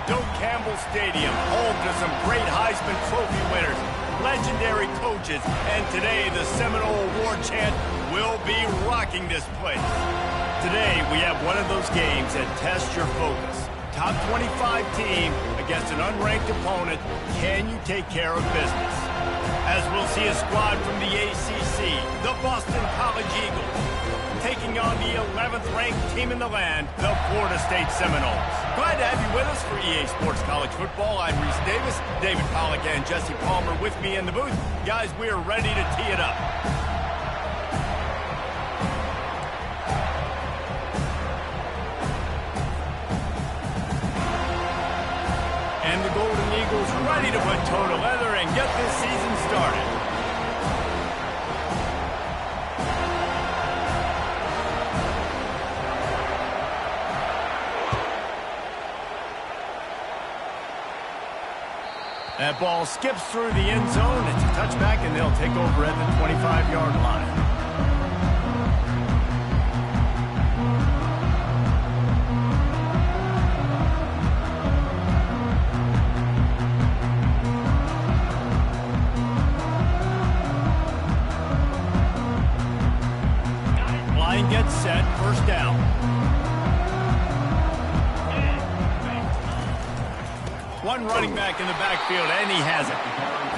Doak Campbell Stadium, home to some great Heisman Trophy winners, legendary coaches, and today the Seminole Award chant will be rocking this place. Today we have one of those games that tests your focus. Top 25 team against an unranked opponent. Can you take care of business? As we'll see a squad from the ACC, the Boston College Eagles, taking on the 11th ranked team in the land, the Florida State Seminoles. Glad to have you with us for EA Sports College Football. I'm Reese Davis, David Pollack and Jesse Palmer with me in the booth. Guys, we are ready to tee it up. And the Golden Eagles ready to put toe to leather and get this season started. That ball skips through the end zone. It's a touchback, and they'll take over at the 25-yard line. Line gets set, first down. One running back in the backfield, and he has it.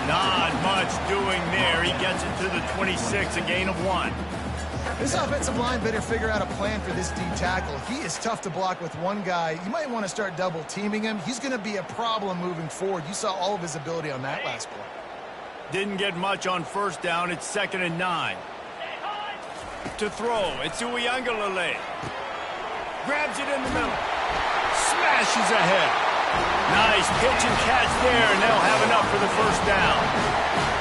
Not much doing there. He gets it to the 26, a gain of 1. This offensive line better figure out a plan for this D tackle. He is tough to block with one guy. You might want to start double teaming him. He's going to be a problem moving forward. You saw all of his ability on that last play. Didn't get much on first down. It's 2nd and 9. To throw, it's Uiagalelei. Grabs it in the middle. Smashes ahead. Nice pitch and catch there, and they'll have enough for the first down.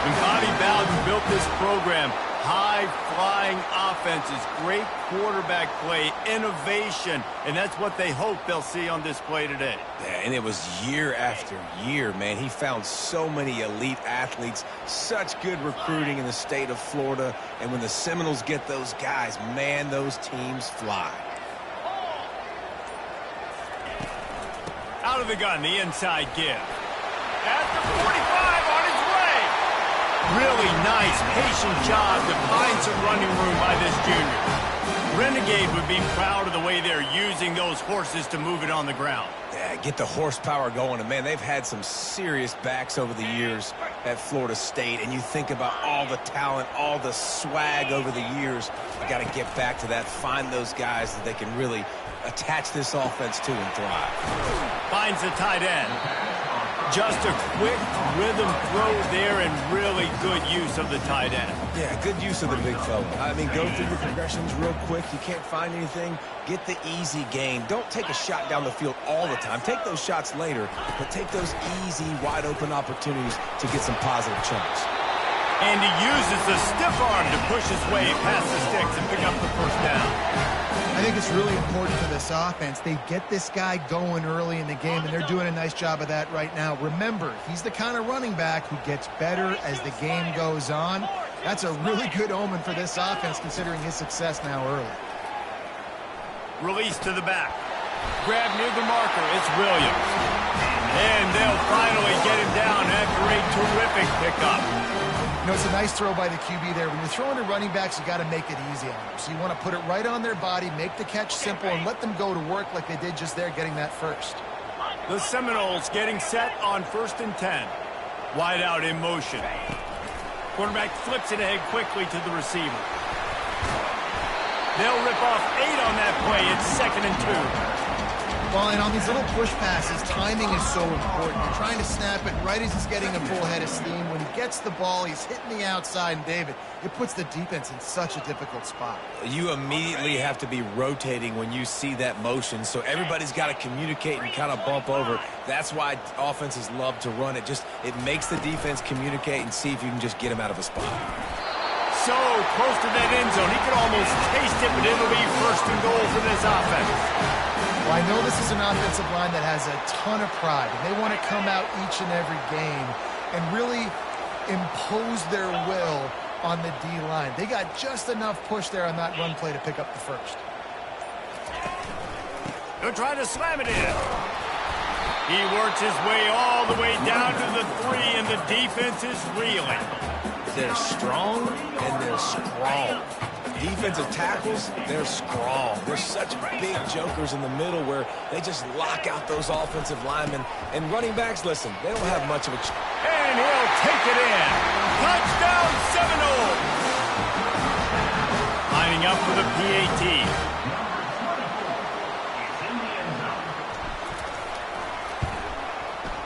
When Bobby Bowden built this program, high-flying offenses, great quarterback play, innovation, and that's what they hope they'll see on display today. Yeah, and it was year after year, man. He found so many elite athletes, such good recruiting in the state of Florida, and when the Seminoles get those guys, man, those teams fly. Out of the gun, the inside give. At the 45, on his way. Really nice, patient job to find some running room by this junior. Renegade would be proud of the way they're using those horses to move it on the ground. Yeah, get the horsepower going. And, man, they've had some serious backs over the years at Florida State. And you think about all the talent, all the swag over the years. You got to get back to that, find those guys that they can really attach this offense to and thrive. Finds the tight end. Just a quick rhythm throw there and really good use of the tight end. Yeah, good use of the big fella. I mean, go through your progressions real quick. You can't find anything. Get the easy gain. Don't take a shot down the field all the time. Take those shots later, but take those easy, wide-open opportunities to get some positive chunks. And he uses the stiff arm to push his way past the sticks and pick up the first down. I think it's really important for this offense. They get this guy going early in the game, and they're doing a nice job of that right now. Remember, he's the kind of running back who gets better as the game goes on. That's a really good omen for this offense, considering his success now early. Release to the back. Grab near the marker. It's Williams. And they'll finally get him down after a terrific pickup. You know, it's a nice throw by the QB there. When you're throwing to running backs, you got to make it easy on them. So you want to put it right on their body, make the catch simple, and let them go to work like they did just there, getting that first. The Seminoles getting set on 1st and 10. Wide out in motion. Quarterback flips it ahead quickly to the receiver. They'll rip off 8 on that play. It's 2nd and 2. Well, and on these little push passes, timing is so important. You're trying to snap it right as he's getting a full head of steam. When he gets the ball, he's hitting the outside, and David, it puts the defense in such a difficult spot. You immediately have to be rotating when you see that motion, so everybody's got to communicate and kind of bump over. That's why offenses love to run it. It makes the defense communicate and see if you can just get him out of a spot. So close to that end zone. He could almost taste it, but it'll be 1st and goal for this offense. Well, I know this is an offensive line that has a ton of pride, and they want to come out each and every game and really impose their will on the D-line. They got just enough push there on that run play to pick up the first. They're trying to slam it in. He works his way all the way down to the 3, and the defense is reeling. They're strong and they're strong. Defensive tackles, they're strong. They're such big jokers in the middle where they just lock out those offensive linemen. And running backs, listen, they don't have much of a... And he'll take it in. Touchdown, Seminoles! Lining up for the PAT.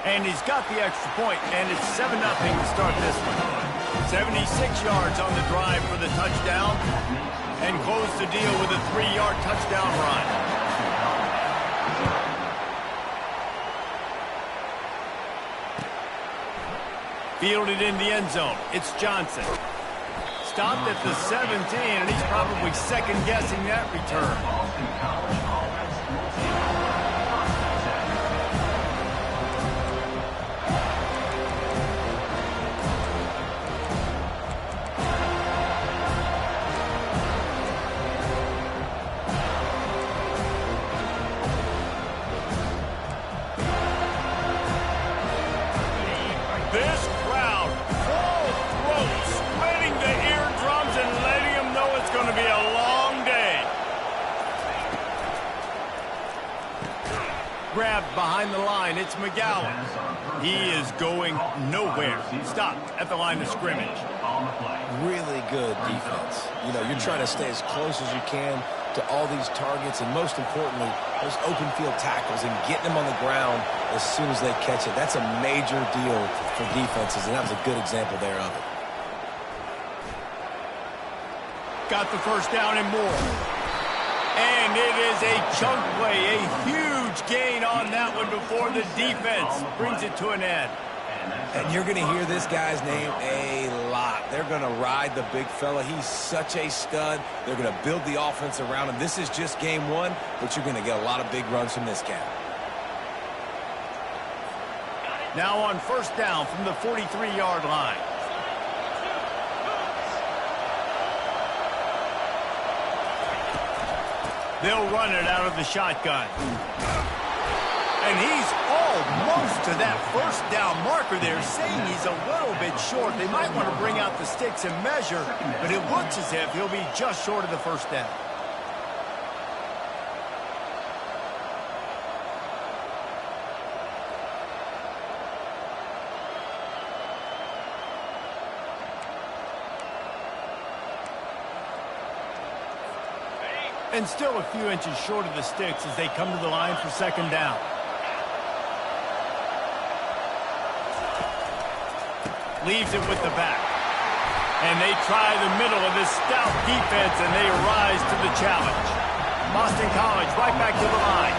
And he's got the extra point, and it's 7-0 to start this one. 76 yards on the drive for the touchdown, and close the deal with a 3-yard touchdown run. Fielded in the end zone. It's Johnson. Stopped at the 17, and he's probably second-guessing that return. This crowd, full throat, splitting the eardrums and letting them know it's going to be a long day. Grabbed behind the line, it's McGowan. He is going nowhere. Stopped at the line of scrimmage. Really good defense. You know, you're trying to stay as close as you can to all these targets, and most importantly, those open field tackles and getting them on the ground as soon as they catch it. That's a major deal for defenses, and that was a good example there of it. Got the first down and more. And it is a chunk play, a huge gain on that one before the defense brings it to an end. And you're going to hear this guy's name a lot. They're going to ride the big fella. He's such a stud. They're going to build the offense around him. This is just game one, but you're going to get a lot of big runs from this guy. Now on first down from the 43-yard line. They'll run it out of the shotgun. And he's almost to that first down marker there, saying he's a little bit short. They might want to bring out the sticks and measure, but it looks as if he'll be just short of the first down. And still a few inches short of the sticks as they come to the line for second down. Leaves it with the back. And they try the middle of this stout defense, and they rise to the challenge. Boston College right back to the line.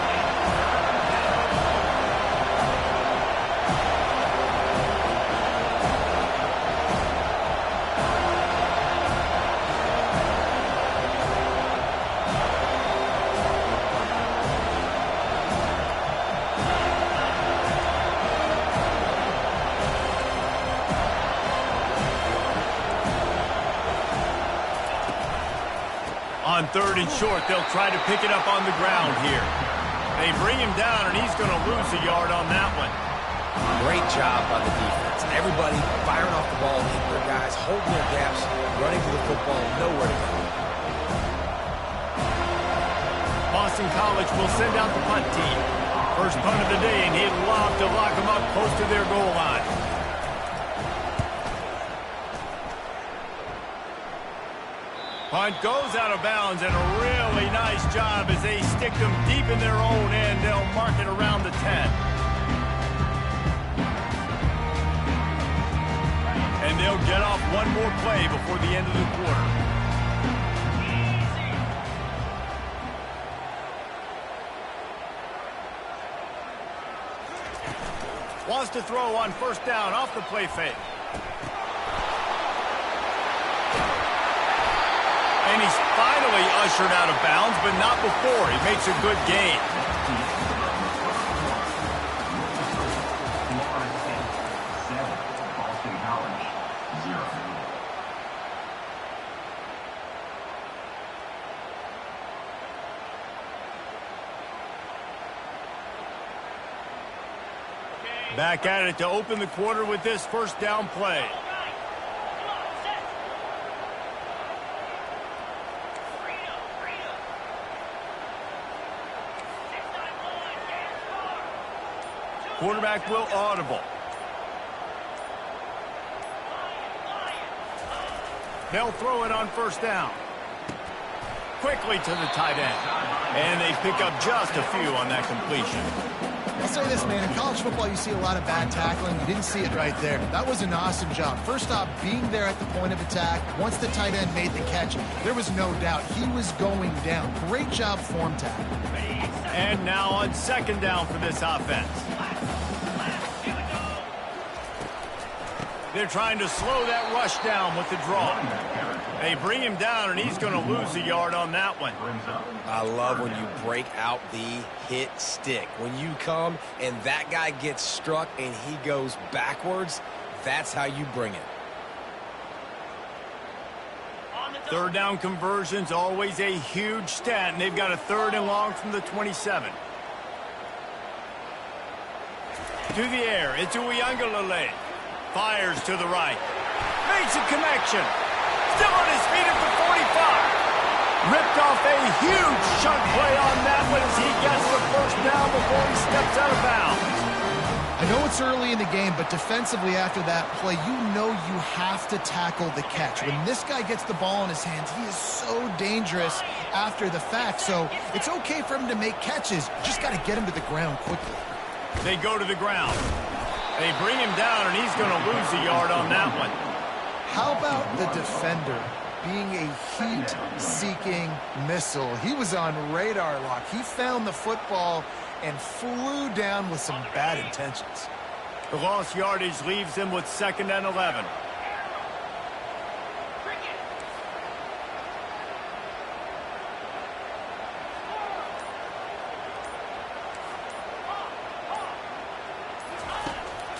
On third and short, they'll try to pick it up on the ground here. They bring him down, and he's going to lose a yard on that one. Great job by the defense. Everybody firing off the ball, hitting their guys, holding their gaps, running to the football, nowhere to go. Boston College will send out the punt team. First punt of the day, and he'd love to lock them up close to their goal line. Punt goes out of bounds, and a really nice job as they stick them deep in their own end. They'll mark it around the 10. And they'll get off one more play before the end of the quarter. Wants to throw on first down off the play fake. And he's finally ushered out of bounds, but not before. He makes a good gain. Back at it to open the quarter with this first down play. Quarterback will audible. They'll throw it on first down. Quickly to the tight end. And they pick up just a few on that completion. I'll say this, man. In college football, you see a lot of bad tackling. You didn't see it right there. That was an awesome job. First off, being there at the point of attack. Once the tight end made the catch, there was no doubt he was going down. Great job form tackle. And now on second down for this offense. They're trying to slow that rush down with the draw. They bring him down, and he's going to lose a yard on that one. I love when you break out the hit stick. When you come and that guy gets struck and he goes backwards, that's how you bring it. Third down conversion's always a huge stat, and they've got a 3rd and long from the 27. To the air, it's Uiagalelei. Fires to the right. Makes a connection. Still on his feet at the 45. Ripped off a huge chunk play on that one as he gets the first down before he steps out of bounds. I know it's early in the game, but defensively after that play, you know you have to tackle the catch. When this guy gets the ball in his hands, he is so dangerous after the fact. So it's okay for him to make catches. You just got to get him to the ground quickly. They go to the ground. They bring him down, and he's going to lose a yard on that one. How about the defender being a heat-seeking missile? He was on radar lock. He found the football and flew down with some bad intentions. The lost yardage leaves them with 2nd and 11.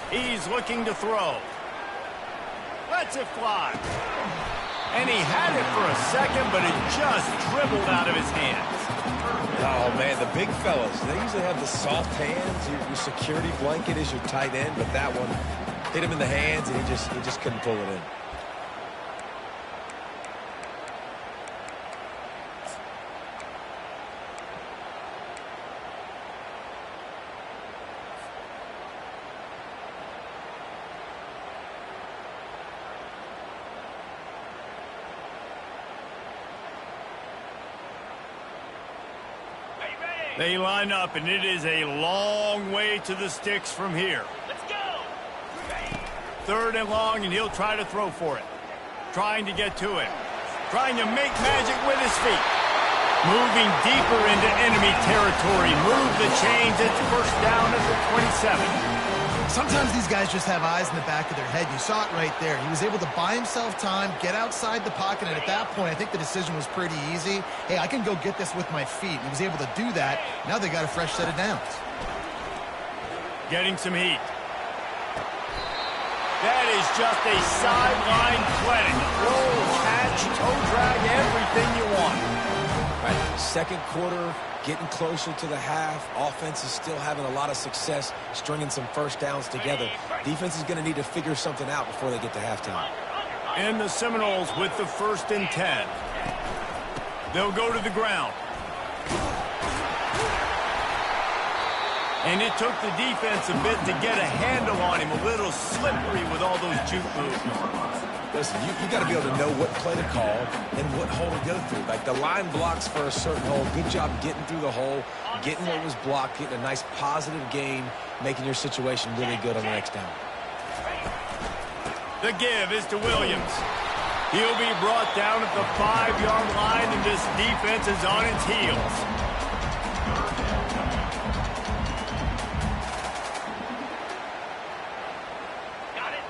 He's looking to throw. Lets it fly. And he had it for a second, but it just dribbled out of his hands. Oh, man, the big fellas, they usually have the soft hands. Your security blanket is your tight end, but that one hit him in the hands, and he just couldn't pull it in. They line up, and it is a long way to the sticks from here. Let's go! 3rd and long, and he'll try to throw for it. Trying to get to it. Trying to make magic with his feet. Moving deeper into enemy territory. Move the chains. It's first down at the 27. Sometimes these guys just have eyes in the back of their head. You saw it right there. He was able to buy himself time, get outside the pocket, and at that point, I think the decision was pretty easy. Hey, I can go get this with my feet. He was able to do that. Now they got a fresh set of downs. Getting some heat. That is just a sideline play. Roll, catch, toe drag, everything you want. Right. 2nd quarter, getting closer to the half. Offense is still having a lot of success stringing some first downs together. Defense is going to need to figure something out before they get to halftime. And the Seminoles with the 1st and 10. They'll go to the ground. And it took the defense a bit to get a handle on him. A little slippery with all those juke moves. Listen, you got to be able to know what play to call and what hole to go through. Like the line blocks for a certain hole. Good job getting through the hole, getting what was blocked, getting a nice positive gain, making your situation really good on the next down. The give is to Williams. He'll be brought down at the 5-yard line, and this defense is on its heels.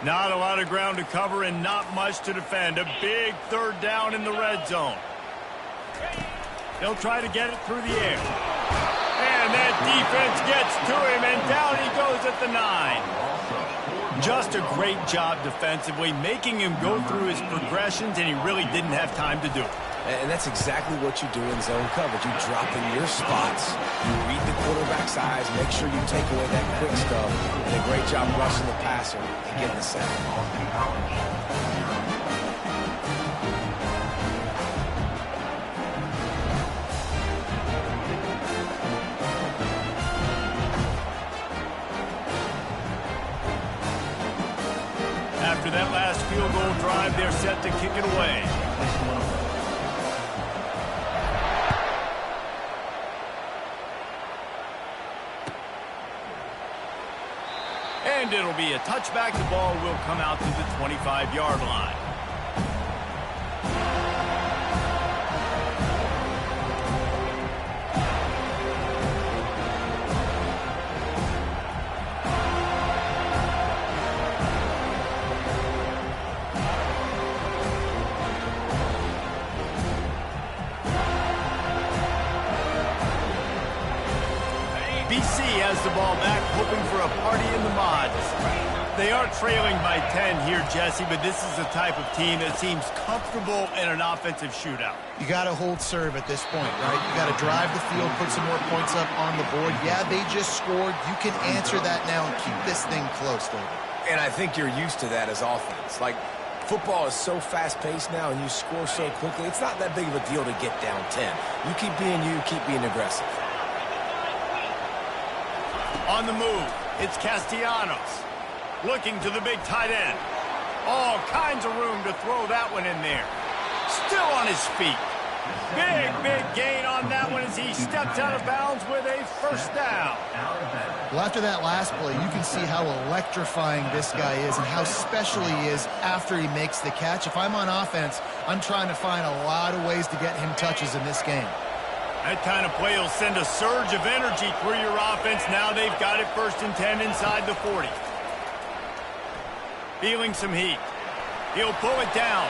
Not a lot of ground to cover and not much to defend. A big 3rd down in the red zone. They'll try to get it through the air. And that defense gets to him, and down he goes at the 9. Just a great job defensively, making him go through his progressions, and he really didn't have time to do it. And that's exactly what you do in zone coverage. You drop in your spots, you read the quarterback's eyes, make sure you take away that quick stuff, and a great job rushing the passer and getting the sack. After that last field goal drive, they're set to kick it away. And it'll be a touchback. The ball will come out to the 25-yard line. BC has the ball back, hoping for a party in the mods. They are trailing by 10 here, Jesse, but this is the type of team that seems comfortable in an offensive shootout. You got to hold serve at this point, right? You got to drive the field, put some more points up on the board. Yeah, they just scored. You can answer that now and keep this thing close, David. And I think you're used to that as offense. Like, football is so fast-paced now and you score so quickly, it's not that big of a deal to get down 10. You keep being you, keep being aggressive. On the move, it's Castellanos. Looking to the big tight end. All kinds of room to throw that one in there. Still on his feet. Big gain on that one as he steps out of bounds with a first down. Well, after that last play, you can see how electrifying this guy is and how special he is after he makes the catch. If I'm on offense, I'm trying to find a lot of ways to get him touches in this game. That kind of play will send a surge of energy through your offense. Now they've got it 1st and 10 inside the 40. Feeling some heat. He'll pull it down.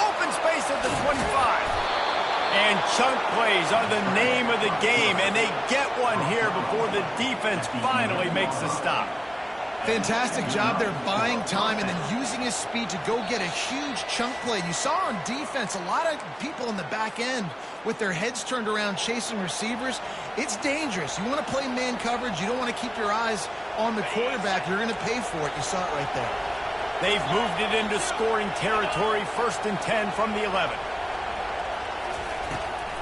Open space at the 25. And chunk plays are the name of the game, and they get one here before the defense finally makes the stop. Fantastic job there buying time and then using his speed to go get a huge chunk play. You saw on defense a lot of people in the back end with their heads turned around chasing receivers. It's dangerous. You want to play man coverage. You don't want to keep your eyes on the quarterback. You're going to pay for it. You saw it right there. They've moved it into scoring territory. 1st and 10 from the 11.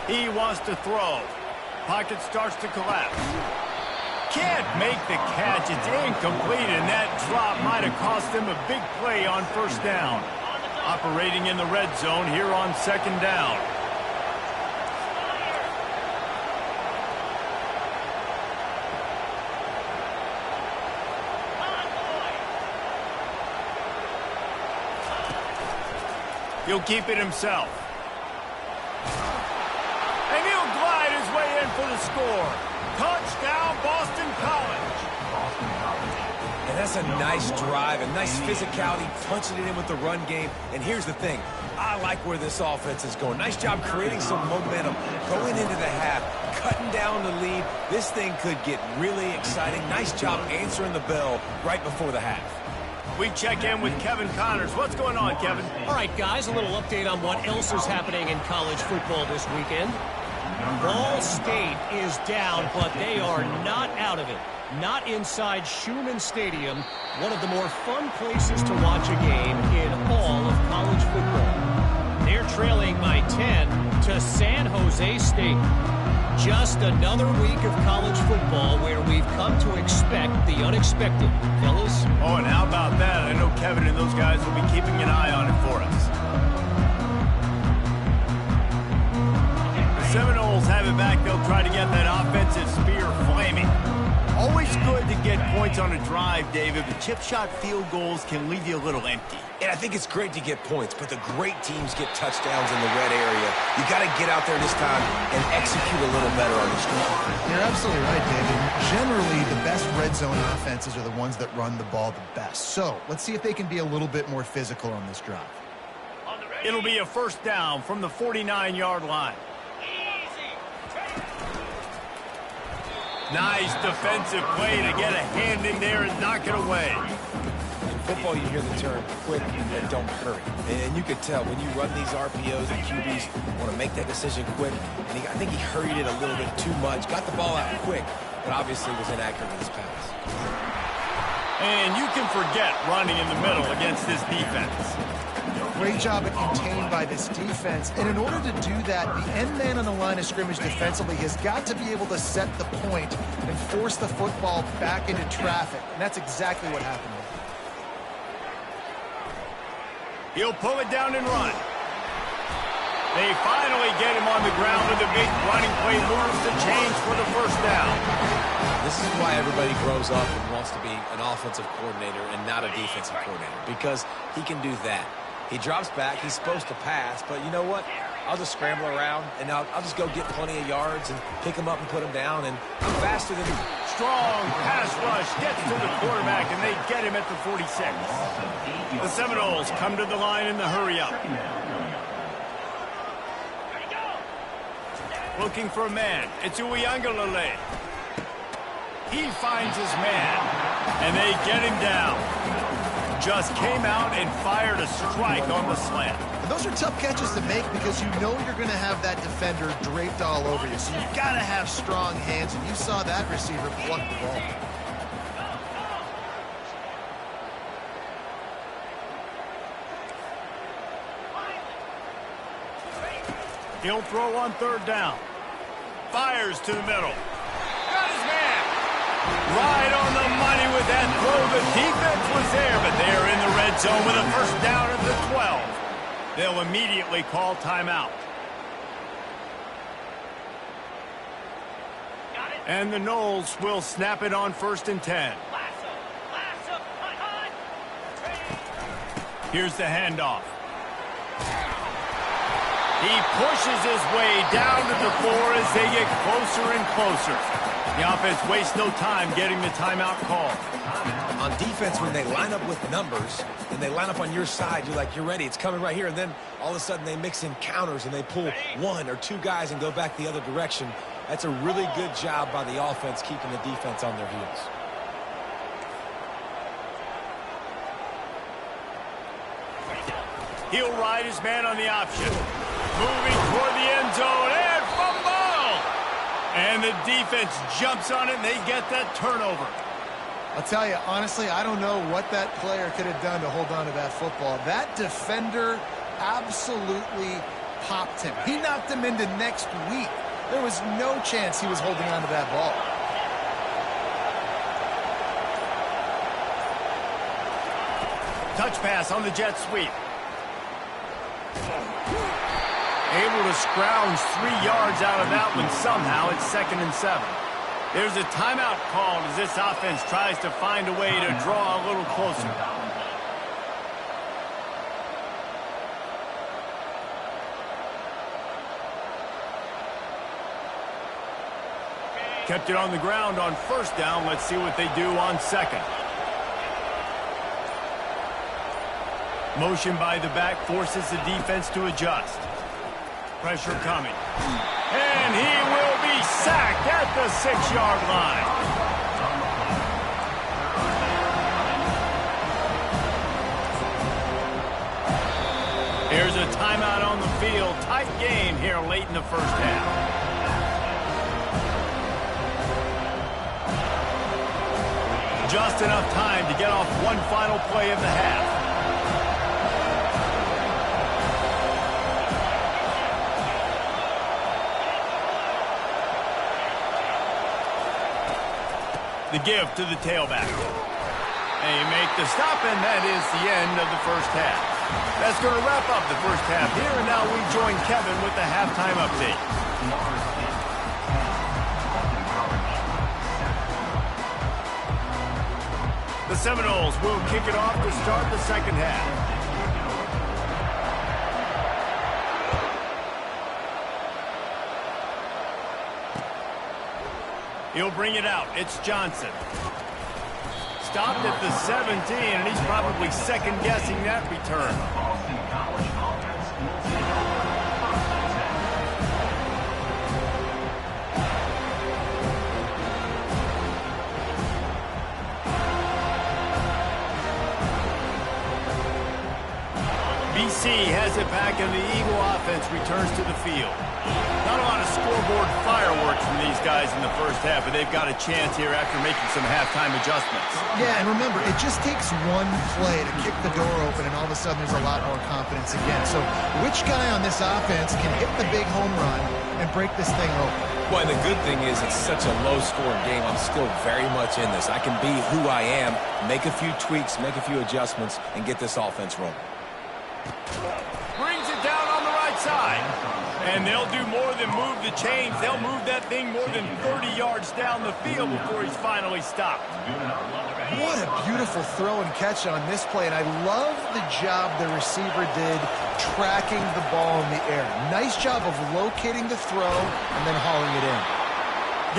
He wants to throw. Pocket starts to collapse. Can't make the catch. It's incomplete, and that drop might have cost him a big play on 1st down. Operating in the red zone here on 2nd down. He'll keep it himself. And he'll glide his way in for the score. Touchdown, Boston College. And that's a nice drive, a nice physicality, punching it in with the run game. And here's the thing. I like where this offense is going. Nice job creating some momentum, going into the half, cutting down the lead. This thing could get really exciting. Nice job answering the bell right before the half. We check in with Kevin Connors. What's going on, Kevin? All right, guys, a little update on what else is happening in college football this weekend. Ball State is down, but they are not out of it. Not inside Schumann Stadium, one of the more fun places to watch a game in all of college football. They're trailing by 10 to San Jose State. Just another week of college football where we've come to expect the unexpected, fellas. Oh, and how about that? I know Kevin and those guys will be keeping an eye on it for us. The Seminoles have it back. They'll try to get that offensive spear flaming. Always good to get points on a drive, David, but chip shot field goals can leave you a little empty. And I think it's great to get points, but the great teams get touchdowns in the red area. You got to get out there this time and execute a little better on this drive. You're absolutely right, David. Generally, the best red zone offenses are the ones that run the ball the best. So let's see if they can be a little bit more physical on this drive. It'll be a 1st down from the 49-yard line. Nice defensive play to get a hand in there and knock it away. football, you hear the term quick and don't hurry. And you could tell when you run these RPOs, the QBs want to make that decision quick. And I think he hurried it a little bit too much. Got the ball out quick, but obviously was inaccurate with his pass. And you can forget running in the middle against this defense. Great job at contained by this defense. And in order to do that, the end man on the line of scrimmage defensively has got to be able to set the point and force the football back into traffic. And that's exactly what happened. He'll pull it down and run. They finally get him on the ground with a big running play, moves the chains for the first down. This is why everybody grows up and wants to be an offensive coordinator and not a defensive coordinator, because he can do that. He drops back, he's supposed to pass, but you know what? I'll just scramble around, and I'll just go get plenty of yards and pick him up and put him down, and I'm faster than him. Strong pass rush gets to the quarterback, and they get him at the 46. The Seminoles come to the line in the hurry-up. Looking for a man. It's Uiagalelei. He finds his man, and they get him down. Just came out and fired a strike on the slant. And those are tough catches to make because you know you're going to have that defender draped all over you. So you've got to have strong hands, and you saw that receiver pluck the ball. He'll throw on third down. Fires to the middle. Got his man. Right on the money with that throw. The defense was there, but they're in the red zone with a first down at the 12. They'll immediately call timeout. And the Noles will snap it on 1st and 10. Here's the handoff. He pushes his way down to the 4 as they get closer and closer. The offense wastes no time getting the timeout call. On defense, when they line up with numbers and they line up on your side, you're like, you're ready, it's coming right here. And then all of a sudden they mix in counters and they pull 1 or 2 guys and go back the other direction. That's a really good job by the offense keeping the defense on their heels. He'll ride his man on the option. Moving toward the end zone and fumble! And the defense jumps on it and they get that turnover. I'll tell you, honestly, I don't know what that player could have done to hold on to that football. That defender absolutely popped him. He knocked him into next week. There was no chance he was holding on to that ball. Touch pass on the jet sweep. Able to scrounge 3 yards out of that one somehow. It's 2nd and 7. There's a timeout called as this offense tries to find a way to draw a little closer. Kept it on the ground on 1st down. Let's see what they do on 2nd. Motion by the back forces the defense to adjust. Pressure coming. And he will be sacked at the 6-yard line. Here's a timeout on the field. Tight game here late in the first half. Just enough time to get off one final play of the half. The give to the tailback. They make the stop, and that is the end of the first half. That's going to wrap up the first half here, and now we join Kevin with the halftime update. The Seminoles will kick it off to start the second half. He'll bring it out. It's Johnson. Stopped at the 17, and he's probably second-guessing that return. DC has it back, and the Eagle offense returns to the field. Not a lot of scoreboard fireworks from these guys in the first half, but they've got a chance here after making some halftime adjustments. Yeah, and remember, it just takes one play to kick the door open, and all of a sudden there's a lot more confidence again. So which guy on this offense can hit the big home run and break this thing open? Well, the good thing is it's such a low-scoring game. I'm still very much in this. I can be who I am, make a few tweaks, make a few adjustments, and get this offense rolling. Brings it down on the right side. And they'll do more than move the chains. They'll move that thing more than 30 yards down the field before he's finally stopped. What a beautiful throw and catch on this play, and I love the job the receiver did tracking the ball in the air. Nice job of locating the throw and then hauling it in.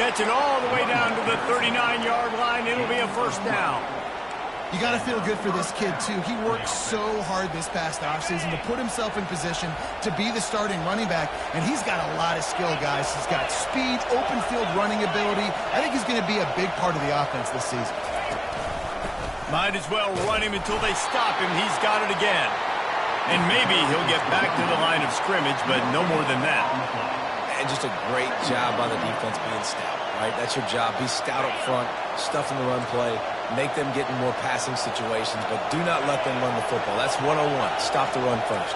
Gets it all the way down to the 39-yard line. It'll be a first down. You got to feel good for this kid, too. He worked so hard this past offseason to put himself in position to be the starting running back, and he's got a lot of skill, guys. He's got speed, open field running ability. I think he's going to be a big part of the offense this season. Might as well run him until they stop him. He's got it again. And maybe he'll get back to the line of scrimmage, but no more than that. And just a great job by the defense being stout, right? That's your job. Be stout up front, stuff in the run play, make them get in more passing situations, but do not let them run the football. That's 101. Stop the run first.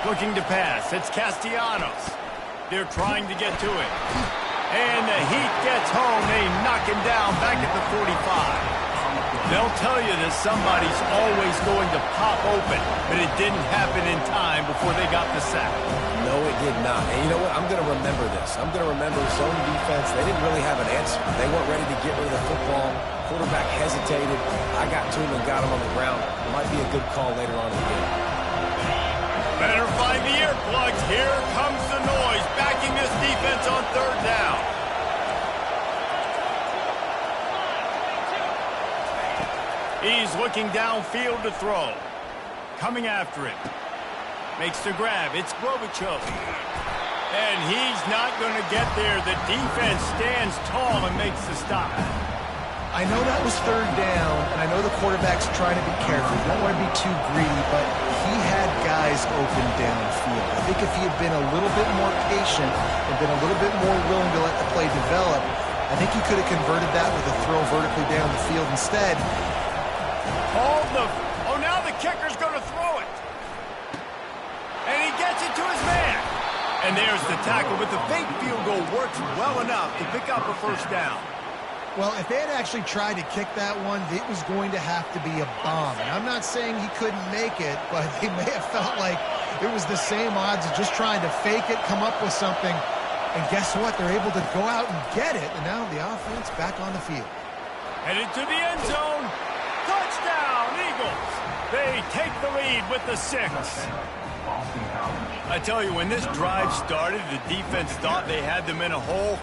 Looking to pass. It's Castellanos. They're trying to get to it. And the heat gets home. They knock him down back at the 45. They'll tell you that somebody's always going to pop open, but it didn't happen in time before they got the sack. No, it did not. And you know what? I'm going to remember this. I'm going to remember zone defense. They didn't really have an answer. They weren't ready to get rid of the football. Quarterback hesitated. I got to him and got him on the ground. It might be a good call later on in the game. Better find the earplugs. Here comes the noise, backing this defense on third down. He's looking downfield to throw. Coming after it. Makes the grab. It's Globichuk. And he's not going to get there. The defense stands tall and makes the stop. I know that was third down, and I know the quarterback's trying to be careful. You don't want to be too greedy, but he had guys open downfield. I think if he had been a little bit more patient and been a little bit more willing to let the play develop, I think he could have converted that with a throw vertically down the field instead. Oh, now the kicker's going to throw it. And he gets it to his man. And there's the tackle, but the fake field goal works well enough to pick up a first down. Well, if they had actually tried to kick that one, it was going to have to be a bomb. And I'm not saying he couldn't make it, but they may have felt like it was the same odds of just trying to fake it, come up with something. And guess what? They're able to go out and get it. And now the offense back on the field. Headed to the end zone. Touchdown, Eagles. They take the lead with the 6. I tell you, when this drive started, the defense thought they had them in a hole.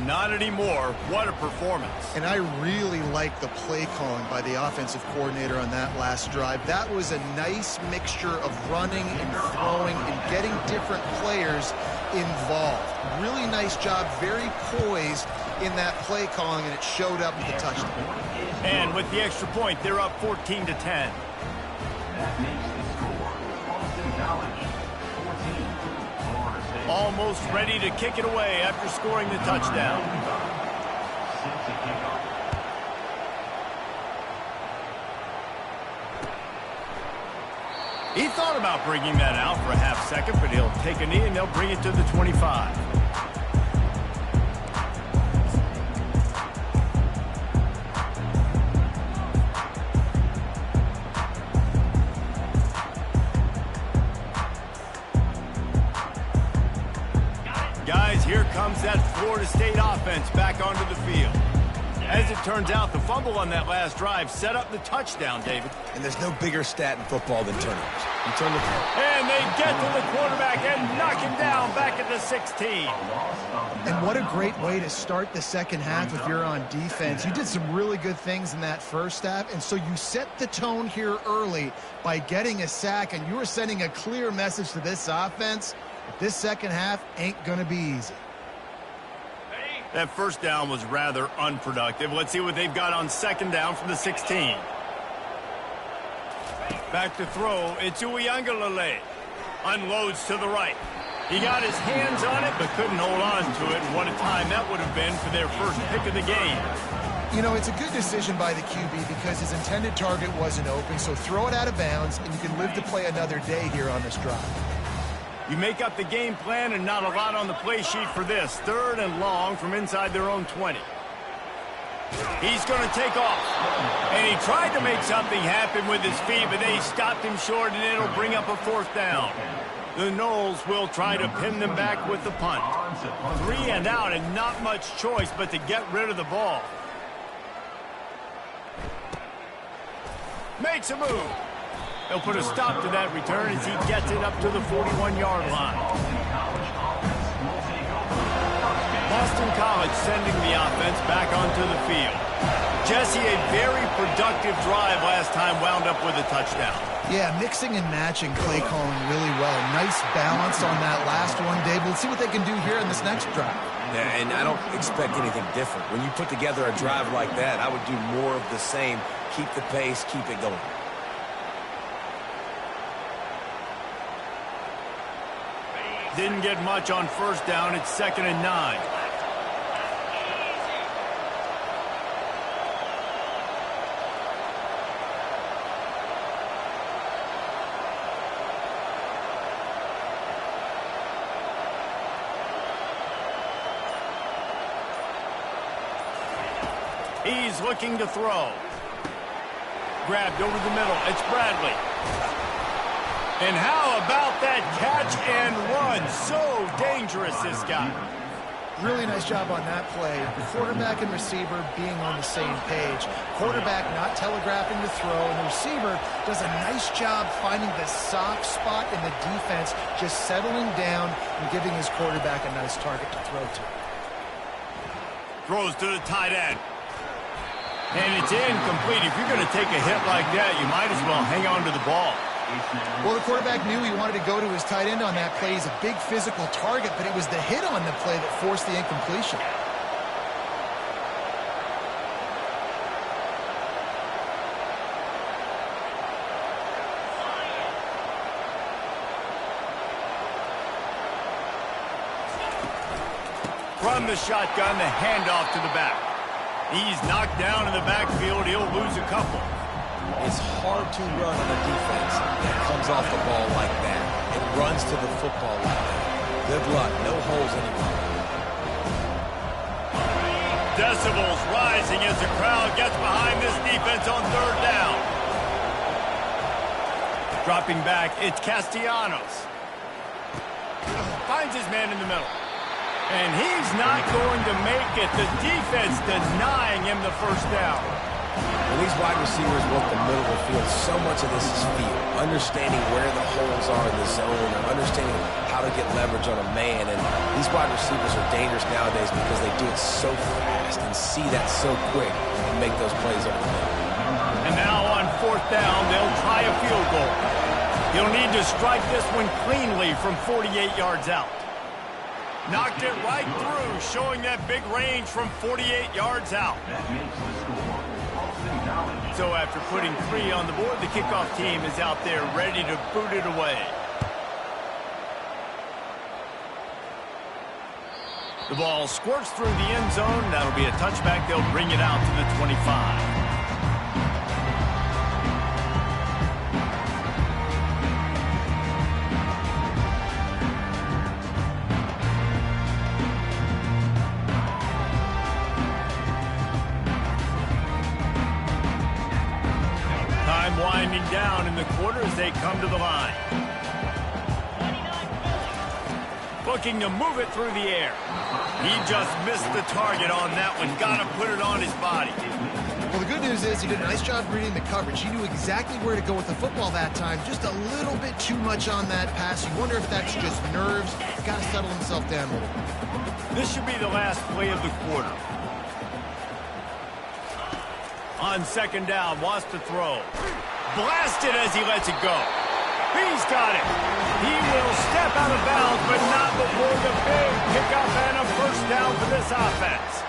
Not anymore. What a performance. And I really like the play calling by the offensive coordinator on that last drive. That was a nice mixture of running and throwing and getting different players involved. Really nice job, very poised in that play calling, and it showed up with the touchdown. And with the extra point, they're up 14-10. That makes the score Boston College 14. Almost ready to kick it away after scoring the touchdown. He thought about bringing that out for a half second, but he'll take a knee and they'll bring it to the 25. Guys, here comes that Florida State offense back onto the field. As it turns out, the fumble on that last drive set up the touchdown, David. And there's no bigger stat in football than turnovers. You turn the ball. And they get to the quarterback and knock him down back at the 16. And what a great way to start the second half if you're on defense. You did some really good things in that first half, and so you set the tone here early by getting a sack, and you were sending a clear message to this offense. This second half ain't going to be easy. That first down was rather unproductive. Let's see what they've got on second down from the 16. Back to throw, it's Uiagalelei. Unloads to the right. He got his hands on it, but couldn't hold on to it. What a time that would have been for their first pick of the game. You know, it's a good decision by the QB because his intended target wasn't open, so throw it out of bounds, and you can live to play another day here on this drive. You make up the game plan and not a lot on the play sheet for this. 3rd and long from inside their own 20. He's going to take off. And he tried to make something happen with his feet, but they stopped him short, and it'll bring up a 4th down. The Noles will try to pin them back with the punt. 3 and out, and not much choice but to get rid of the ball. Makes a move. He'll put a stop to that return as he gets it up to the 41-yard line. Boston College sending the offense back onto the field. Jesse, a very productive drive last time, wound up with a touchdown. Yeah, mixing and matching play calling really well. Nice balance on that last one, Dave. We'll see what they can do here in this next drive. Yeah, and I don't expect anything different. When you put together a drive like that, I would do more of the same. Keep the pace, keep it going. Didn't get much on 1st down. It's 2nd and 9. He's looking to throw. Grabbed over the middle. It's Bradley. And how about that catch and run? So dangerous, this guy. Really nice job on that play. The quarterback and receiver being on the same page. Quarterback not telegraphing the throw, and the receiver does a nice job finding the soft spot in the defense, just settling down and giving his quarterback a nice target to throw to. Throws to the tight end. And it's incomplete. If you're going to take a hit like that, you might as well hang on to the ball. Well, the quarterback knew he wanted to go to his tight end on that play. He's a big physical target, but it was the hit on the play that forced the incompletion. From the shotgun, the handoff to the back. He's knocked down in the backfield. He'll lose a couple. It's hard to run on a defense that comes off the ball like that. It runs to the football like that. Good luck. No holes anymore. Decibels rising as the crowd gets behind this defense on 3rd down. Dropping back, it's Castellanos. Finds his man in the middle. And he's not going to make it. The defense denying him the 1st down. When these wide receivers work the middle of the field, so much of this is feel. Understanding where the holes are in the zone, or understanding how to get leverage on a man. And these wide receivers are dangerous nowadays because they do it so fast and see that so quick and make those plays over the middle. And now on 4th down, they'll try a field goal. He'll need to strike this one cleanly from 48 yards out. Knocked it right through, showing that big range from 48 yards out. So after putting 3 on the board, the kickoff team is out there ready to boot it away. The ball squirts through the end zone. That'll be a touchback. They'll bring it out to the 25. Winding down in the quarter as they come to the line. Looking to move it through the air. He just missed the target on that one. Got to put it on his body. Well, the good news is he did a nice job reading the coverage. He knew exactly where to go with the football that time. Just a little bit too much on that pass. You wonder if that's just nerves. He's got to settle himself down a little bit. This should be the last play of the quarter. On 2nd down, wants to throw. Blasted as he lets it go. He's got it. He will step out of bounds, but not before the big pickup and a 1st down for this offense.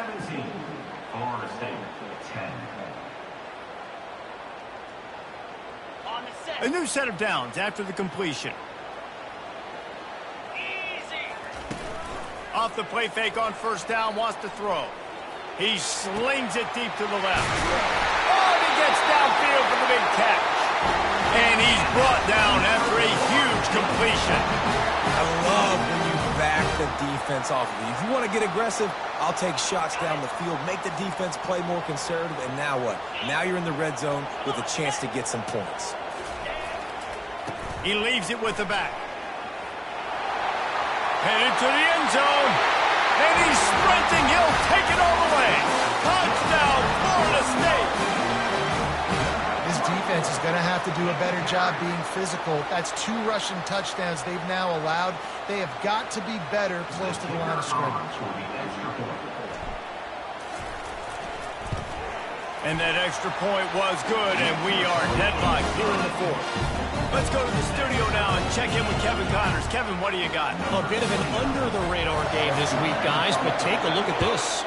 17, Florida State 10. A new set of downs after the completion. Off the play fake on first down, wants to throw. He slings it deep to the left. Oh, and he gets downfield for the big catch. And he's brought down after a huge completion. I love when you back the defense off of you. If you want to get aggressive, I'll take shots down the field, make the defense play more conservative, and now what? Now you're in the red zone with a chance to get some points. He leaves it with the back. Headed to the end zone. And he's sprinting. He'll take it all the way. Touchdown, Florida State. This defense is going to have to do a better job being physical. That's 2 rushing touchdowns they've now allowed. They have got to be better close to the line of scrimmage. And that extra point was good, and we are deadlocked here in the 4th. Let's go to the studio now and check in with Kevin Connors. Kevin, what do you got? A bit of an under-the-radar game this week, guys, but take a look at this.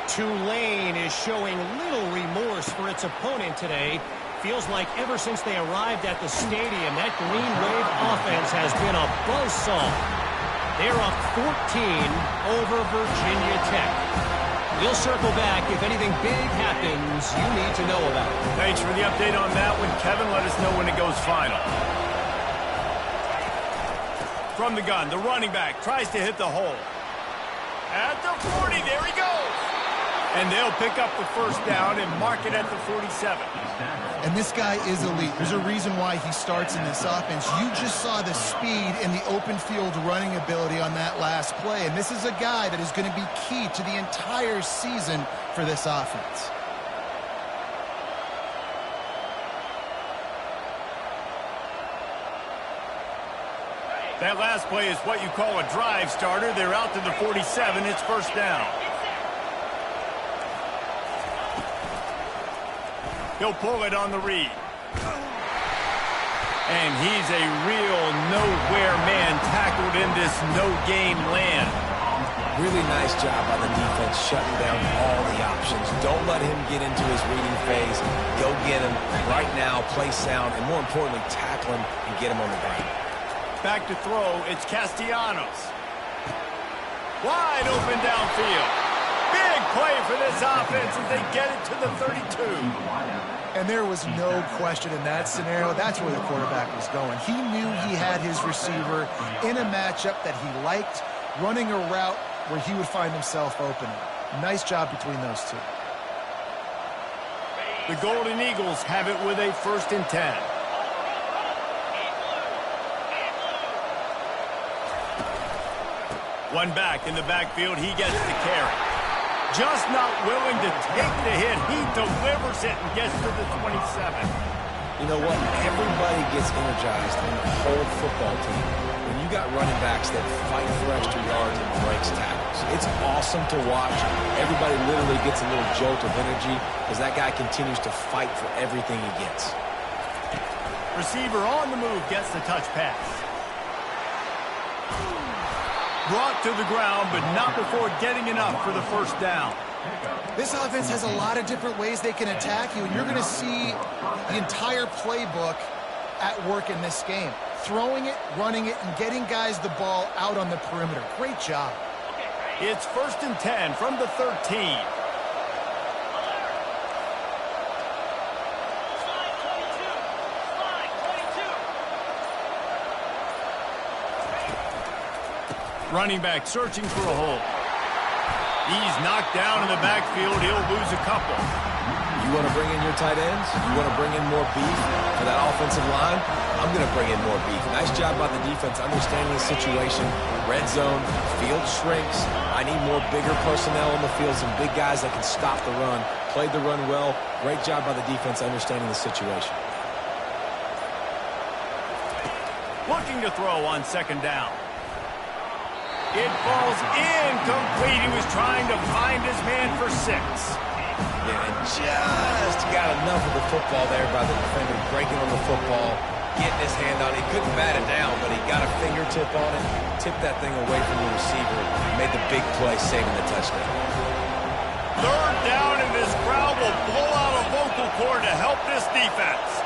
Tulane is showing little remorse for its opponent today. Feels like ever since they arrived at the stadium, that Green Wave offense has been a buzzsaw. They're up 14 over Virginia Tech. We'll circle back if anything big happens you need to know about. Thanks for the update on that one, Kevin. Let us know when it goes final. From the gun, the running back tries to hit the hole. At the 40, there he goes. And they'll pick up the first down and mark it at the 47. And this guy is elite. There's a reason why he starts in this offense. You just saw the speed and the open field running ability on that last play. And this is a guy that is going to be key to the entire season for this offense. That last play is what you call a drive starter. They're out to the 47. It's first down. He'll pull it on the read. And he's a real nowhere man tackled in this no-gain land. Really nice job by the defense shutting down all the options. Don't let him get into his reading phase. Go get him right now, play sound, and more importantly, tackle him and get him on the ground. Back to throw, it's Castellanos. Wide open downfield. Big play for this offense as they get it to the 32. And there was no question in that scenario. That's where the quarterback was going. He knew he had his receiver in a matchup that he liked, running a route where he would find himself open. Nice job between those two. The Golden Eagles have it with a 1st and 10. One back in the backfield. He gets the carry. Just not willing to take the hit. He delivers it and gets to the 27. You know what? Everybody gets energized on the whole football team when you got running backs that fight for extra yards and breaks tackles. It's awesome to watch. Everybody literally gets a little jolt of energy as that guy continues to fight for everything he gets. Receiver on the move gets the touch pass. Brought to the ground, but not before getting enough for the first down. This offense has a lot of different ways they can attack you, and you're going to see the entire playbook at work in this game. Throwing it, running it, and getting guys the ball out on the perimeter. Great job. It's 1st and 10 from the 13. Running back searching for a hole. He's knocked down in the backfield. He'll lose a couple. You want to bring in your tight ends? You want to bring in more beef for that offensive line? I'm going to bring in more beef. Nice job by the defense understanding the situation. Red zone, field shrinks. I need more bigger personnel on the field, some big guys that can stop the run. Played the run well. Great job by the defense understanding the situation. Looking to throw on 2nd down. It falls incomplete. He was trying to find his man for 6. Yeah, and just got enough of the football there by the defender, breaking on the football, getting his hand on it. He couldn't bat it down, but he got a fingertip on it, tipped that thing away from the receiver, made the big play, saving the touchdown. Third down, and this crowd will pull out a vocal cord to help this defense.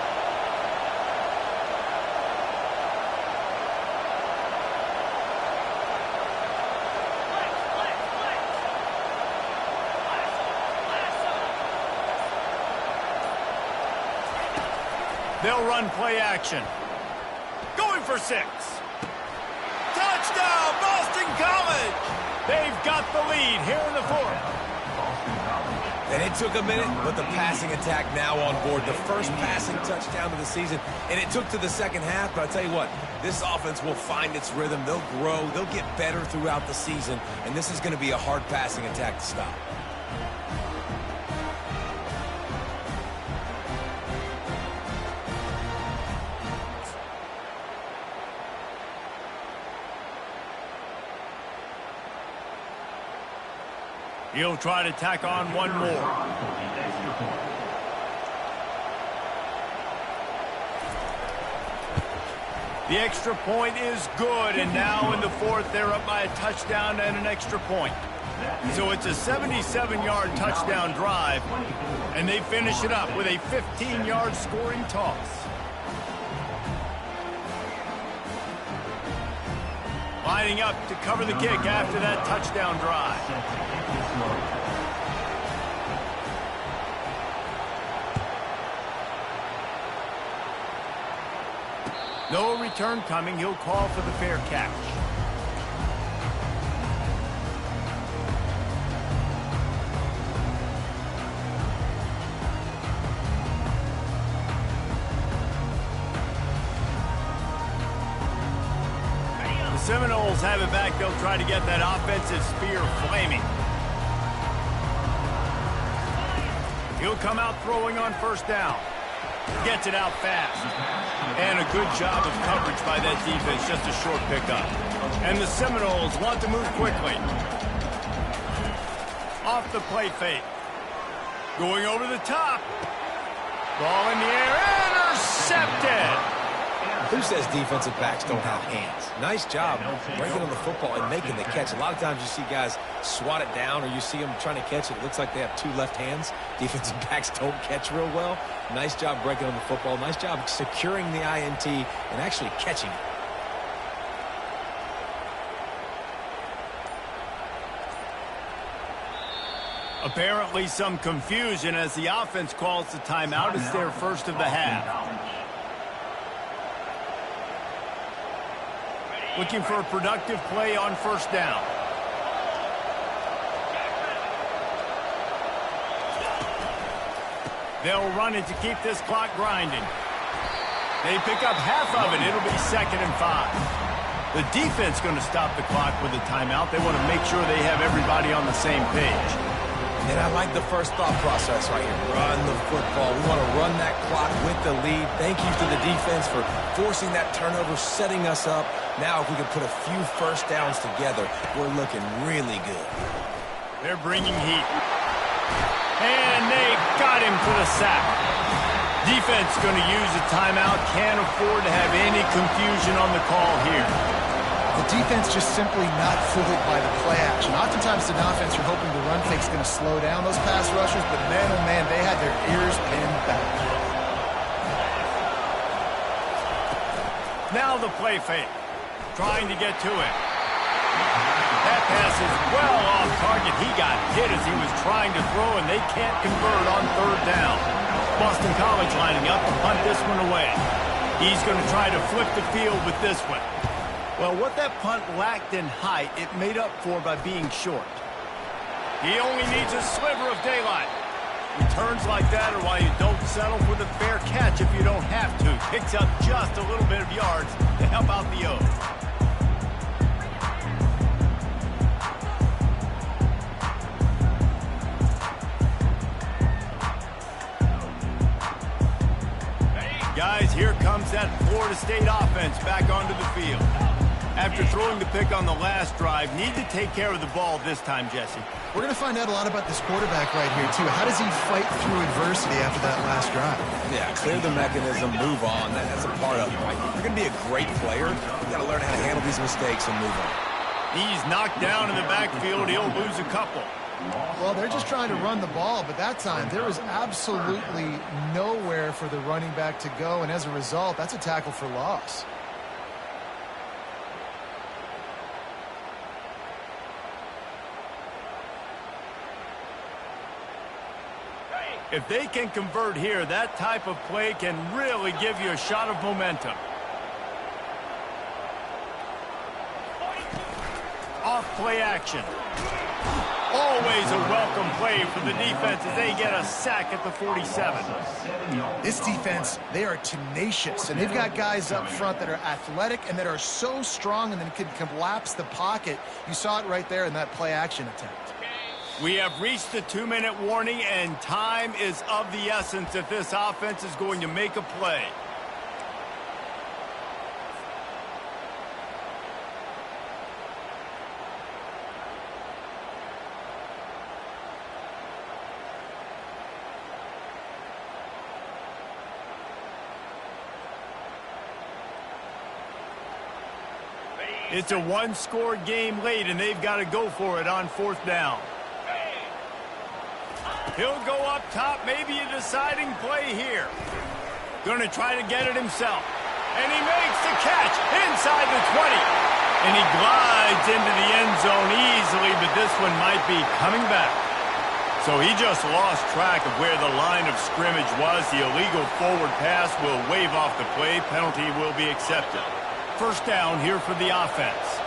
They'll run play action. Going for 6. Touchdown, Boston College! They've got the lead here in the 4th. And it took a minute, but the passing attack now on board. The first passing touchdown of the season, and it took to the second half. But I'll tell you what, this offense will find its rhythm. They'll grow. They'll get better throughout the season, and this is going to be a hard passing attack to stop. He'll try to tack on one more. The extra point is good, and now in the 4th, they're up by a touchdown and an extra point. So it's a 77-yard touchdown drive, and they finish it up with a 15-yard scoring toss. Lining up to cover the kick after that touchdown drive. No return coming. He'll call for the fair catch. Seminoles have it back. They'll try to get that offensive spear flaming. He'll come out throwing on 1st down. Gets it out fast. And a good job of coverage by that defense. Just a short pickup. And the Seminoles want to move quickly. Off the play fake. Going over the top. Ball in the air. Intercepted. Who says defensive backs don't have hands? Nice job breaking on the football and making the catch. A lot of times you see guys swat it down, or you see them trying to catch it. It looks like they have 2 left hands. Defensive backs don't catch real well. Nice job breaking on the football. Nice job securing the INT and actually catching it. Apparently some confusion as the offense calls the timeout. It's their first of the half. Looking for a productive play on 1st down. They'll run it to keep this clock grinding. They pick up half of it. It'll be 2nd and 5. The defense going to stop the clock with a timeout. They want to make sure they have everybody on the same page. And I like the first thought process right here. Run the football. We want to run that clock with the lead. Thank you to the defense for forcing that turnover, setting us up. Now if we can put a few 1st downs together, we're looking really good. They're bringing heat. And they got him for the sack. Defense going to use a timeout. Can't afford to have any confusion on the call here. The defense just simply not fooled by the play action. Oftentimes an offense you're hoping the run fake's going to slow down those pass rushers, but man, oh man, they had their ears pinned back. Now the play fake. Trying to get to it. That pass is well off target. He got hit as he was trying to throw, and they can't convert on 3rd down. Boston College lining up to punt this one away. He's going to try to flip the field with this one. Well, what that punt lacked in height, it made up for by being short. He only needs a sliver of daylight. Returns like that are why you don't settle for the fair catch if you don't have to. Picks up just a little bit of yards to help out the O's. Guys, here comes that Florida State offense back onto the field. After throwing the pick on the last drive, need to take care of the ball this time, Jesse. We're going to find out a lot about this quarterback right here, too. How does he fight through adversity after that last drive? Yeah, clear the mechanism, move on. That's a part of it, right? If you're going to be a great player, you've got to learn how to handle these mistakes and move on. He's knocked down in the backfield. He'll lose a couple. Well, they're just trying to run the ball, but that time there was absolutely nowhere for the running back to go, and as a result, that's a tackle for loss. If they can convert here, that type of play can really give you a shot of momentum. Off play action. Always a welcome play for the defense as they get a sack at the 47. This defense, they are tenacious, and they've got guys up front that are athletic and that are so strong and then can collapse the pocket. You saw it right there in that play action attempt. We have reached the 2-minute warning, and time is of the essence if this offense is going to make a play. It's a one-score game late, and they've got to go for it on 4th down. He'll go up top, maybe a deciding play here. Going to try to get it himself. And he makes the catch inside the 20. And he glides into the end zone easily, but this one might be coming back. So he just lost track of where the line of scrimmage was. The illegal forward pass will wave off the play. Penalty will be accepted. 1st down here for the offense.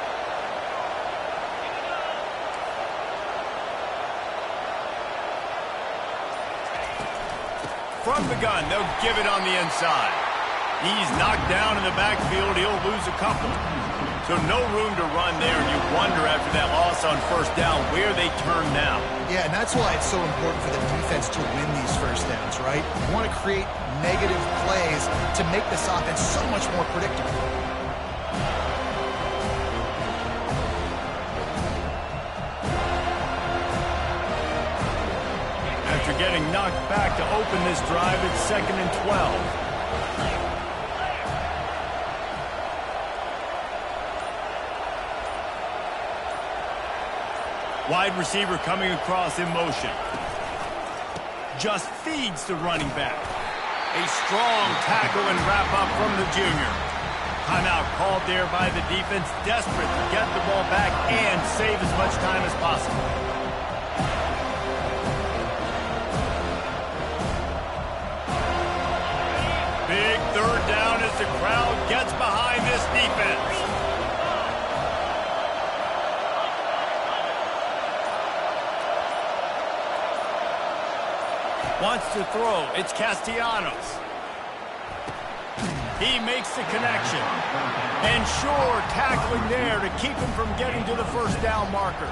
From the gun, they'll give it on the inside. He's knocked down in the backfield. He'll lose a couple. So no room to run there, and you wonder after that loss on 1st down where they turn now. Yeah, and that's why it's so important for the defense to win these 1st downs, right? You want to create negative plays to make this offense so much more predictable. After getting knocked back to open this drive, it's 2nd and 12. Wide receiver coming across in motion. Just feeds the running back. A strong tackle and wrap up from the junior. Timeout called there by the defense, desperate to get the ball back and save as much time as possible. Big 3rd down as the crowd gets behind this defense. Wants to throw. It's Castellanos. He makes the connection. And sure, tackling there to keep him from getting to the 1st down marker.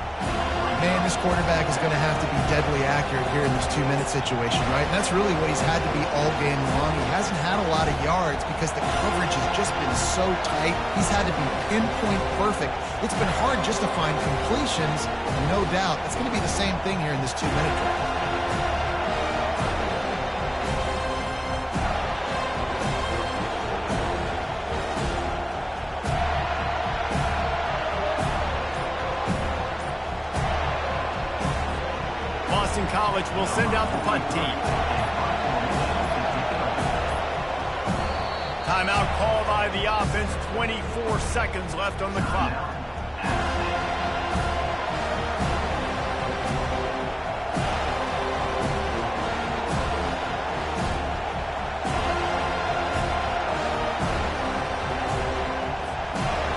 Man, this quarterback is going to have to be deadly accurate here in this 2-minute situation, right? And that's really what he's had to be all game long. He hasn't had a lot of yards because the coverage has just been so tight. He's had to be pinpoint perfect. It's been hard just to find completions, and no doubt that's going to be the same thing here in this 2-minute drive. College will send out the punt team. Timeout call by the offense. 24 seconds left on the clock.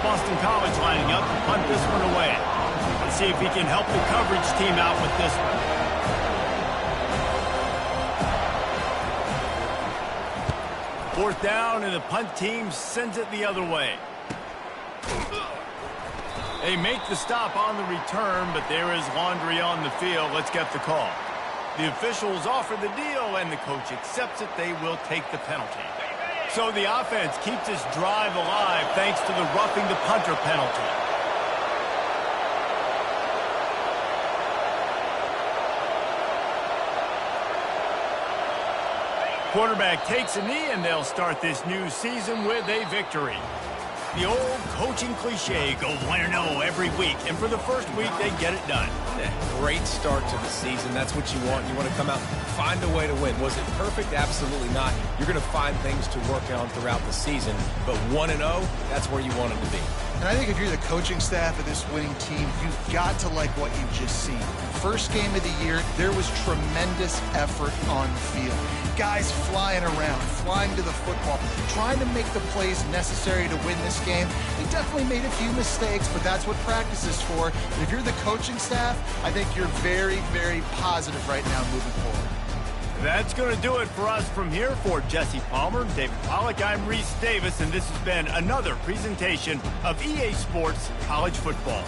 Boston College lining up to punt this one away. Let's see if he can help the coverage team out with this one. 4th down, and the punt team sends it the other way. They make the stop on the return, but there is laundry on the field. Let's get the call. The officials offer the deal, and the coach accepts it. They will take the penalty. So the offense keeps this drive alive thanks to the roughing the punter penalty. Quarterback takes a knee, and they'll start this new season with a victory. The old coaching cliche, go 1-0 every week, and for the first week, they get it done. Yeah, great start to the season. That's what you want. You want to come out, find a way to win. Was it perfect? Absolutely not. You're going to find things to work on throughout the season, but 1-0, that's where you want them to be. And I think if you're the coaching staff of this winning team, you've got to like what you've just seen. First game of the year, there was tremendous effort on the field. Guys flying around, flying to the football, trying to make the plays necessary to win this game. They definitely made a few mistakes, but that's what practice is for. And if you're the coaching staff, I think you're very, very positive right now moving forward. That's going to do it for us from here. For Jesse Palmer, David Pollack, I'm Reese Davis, and this has been another presentation of EA Sports College Football.